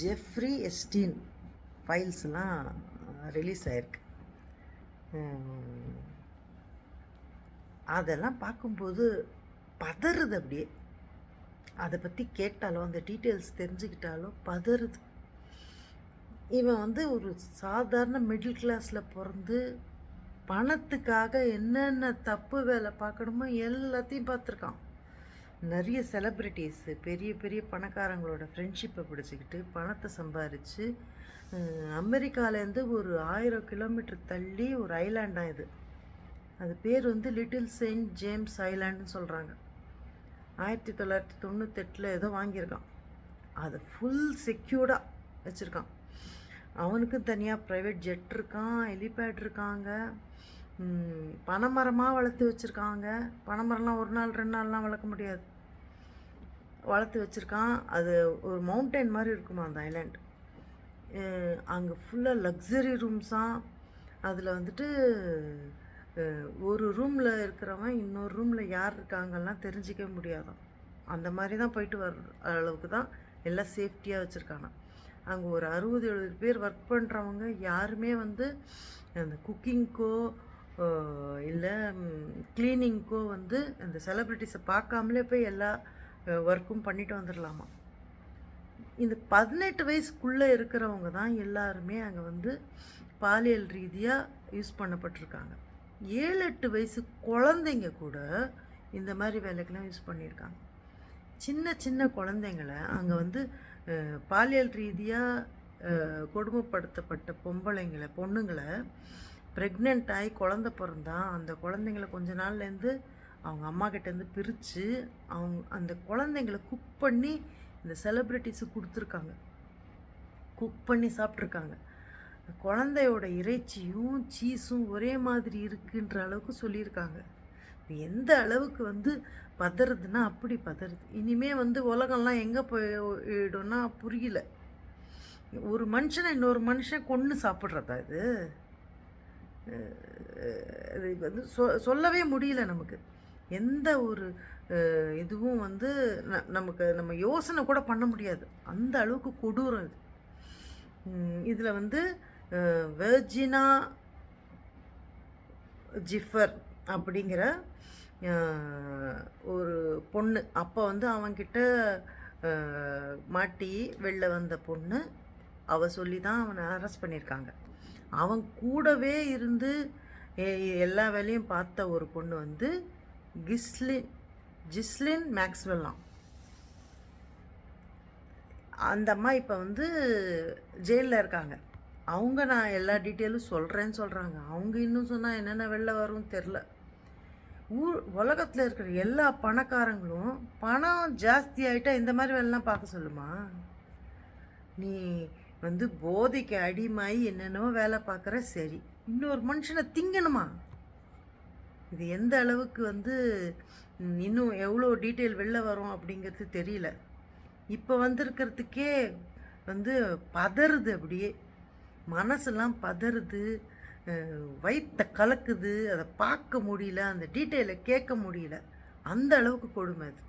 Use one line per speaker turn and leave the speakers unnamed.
Jeffrey எஸ்டீன் ஃபைல்ஸ்லாம் release ஆகிருக்கு. அதெல்லாம் பார்க்கும்போது பதறுது அப்படியே. அதை பற்றி கேட்டாலோ அந்த டீட்டெயில்ஸ் தெரிஞ்சுக்கிட்டாலோ பதறுது. இவன் வந்து ஒரு சாதாரண மிடில் கிளாஸில் பிறந்து பணத்துக்காக என்னென்ன தப்பு வேலை பார்க்கணுமோ எல்லாத்தையும் பார்த்துருக்கான். நிறைய செலிப்ரிட்டிஸு பெரிய பெரிய பணக்காரங்களோட ஃப்ரெண்ட்ஷிப்பை பிடிச்சிக்கிட்டு பணத்தை சம்பாரித்து அமெரிக்காவிலேருந்து ஒரு 1000 கிலோமீட்டர் தள்ளி ஒரு ஐலாண்டாக இது. அது பேர் வந்து லிட்டில் செயின்ட் ஜேம்ஸ் ஐலாண்டுன்னு சொல்கிறாங்க. 1998 ஏதோ வாங்கியிருக்கான். அதை ஃபுல் செக்யூர்டாக வச்சுருக்கான். அவனுக்கும் தனியாக ப்ரைவேட் ஜெட் இருக்கான், ஹெலிபேட் இருக்காங்க, பனைமரமாக வளர்த்து வச்சுருக்காங்க. பனைமரம்லாம் ஒரு நாள் 2 நாள்லாம் வளர்க்க முடியாது, வளர்த்து வச்சுருக்கான். அது ஒரு மவுண்டைன் மாதிரி இருக்குமா அந்த ஐலாண்ட். அங்கே ஃபுல்லாக லக்ஸரி ரூம்ஸாக. அதில் வந்துட்டு ஒரு ரூமில் இருக்கிறவன் இன்னொரு ரூமில் யார் இருக்காங்கலாம் தெரிஞ்சிக்க முடியாதான். அந்த மாதிரி தான் போயிட்டு வர அளவுக்கு தான் எல்லாம் சேஃப்டியாக வச்சுருக்காங்க. அங்கே ஒரு 60-70 பேர் ஒர்க் பண்ணுறவங்க யாருமே வந்து அந்த குக்கிங்க்கோ இல்லை க்ளீனிங்க்கோ வந்து அந்த செலிப்ரிட்டிஸை பார்க்காமலே போய் எல்லா ஒர்க்கும் பண்ணிட்டு வந்துடலாமா. இந்த 18 வயசுக்குள்ளே இருக்கிறவங்க தான் எல்லாருமே அங்கே வந்து பாலியல் ரீதியாக யூஸ் பண்ணப்பட்டிருக்காங்க. 7-8 வயசு குழந்தைங்க கூட இந்த மாதிரி வேலைக்கெல்லாம் யூஸ் பண்ணியிருக்காங்க. சின்ன சின்ன குழந்தைங்களை அங்கே வந்து பாலியல் ரீதியாக கொடுமைப்படுத்தப்பட்ட பொண்ணுங்களை ப்ரெக்னென்ட் ஆகி குழந்த பிறந்தா அந்த குழந்தைங்கள கொஞ்ச நாள்லேருந்து அவங்க அம்மா கிட்டேருந்து பிரித்து அந்த குழந்தைங்கள குக் பண்ணி இந்த செலிப்ரிட்டிஸு கொடுத்துருக்காங்க. குக் பண்ணி சாப்பிட்ருக்காங்க. குழந்தையோட இறைச்சியும் சீஸும் ஒரே மாதிரி இருக்குன்ற அளவுக்கு சொல்லியிருக்காங்க. எந்த அளவுக்கு வந்து பதறுதுன்னா அப்படி பதறுது. இனிமேல் வந்து உலகம்லாம் எங்கே போயிடும்னா புரியல. ஒரு மனுஷனை இன்னொரு மனுஷன் கொன்று சாப்பிட்றதா இது? இது வந்து சொல்லவே முடியல நமக்கு. எந்த ஒரு இதுவும் வந்து நம்ம யோசனை கூட பண்ண முடியாது. அந்த அளவுக்கு கொடூரம் இது. இதில் வந்து வெர்ஜினா ஜிஃபர் அப்படிங்கிற ஒரு பொண்ணு, அப்போ வந்து அவன்கிட்ட மாட்டி வெளில வந்த பொண்ணு, அவள் சொல்லி தான் அவனை அரெஸ்ட் பண்ணியிருக்காங்க. அவன் கூடவே இருந்து எல்லா வேலையும் பார்த்த ஒரு பொண்ணு வந்து ஜிஸ்லின் மேக்ஸ்வெல்லாம். அந்த அம்மா இப்போ வந்து ஜெயிலில் இருக்காங்க. அவங்க நான் எல்லா டீட்டெயிலும் சொல்கிறேன்னு சொல்கிறாங்க. அவங்க இன்னும் சொன்னால் என்னென்ன வெளில வரும்னு தெரில. உலகத்தில் இருக்கிற எல்லா பணக்காரங்களும் பணம் ஜாஸ்தி ஆகிட்டா இந்த மாதிரி வேலைலாம் பார்க்க சொல்லுமா? நீ வந்து போதைக்கு அடிமாயி என்னென்னவோ வேலை பார்க்குற, சரி, இன்னொரு மனுஷனை திங்கணுமா? இது எந்த அளவுக்கு வந்து இன்னும் எவ்வளோ டீட்டெயில் வெளில வரும் அப்படிங்கிறது தெரியல. இப்போ வந்திருக்கிறதுக்கே வந்து பதறுது, அப்படியே மனசெல்லாம் பதறுது, வயிற்ற கலக்குது. அதை பார்க்க முடியல, அந்த டீட்டெயிலை கேட்க முடியல. அந்த அளவுக்கு கொடுமை அது.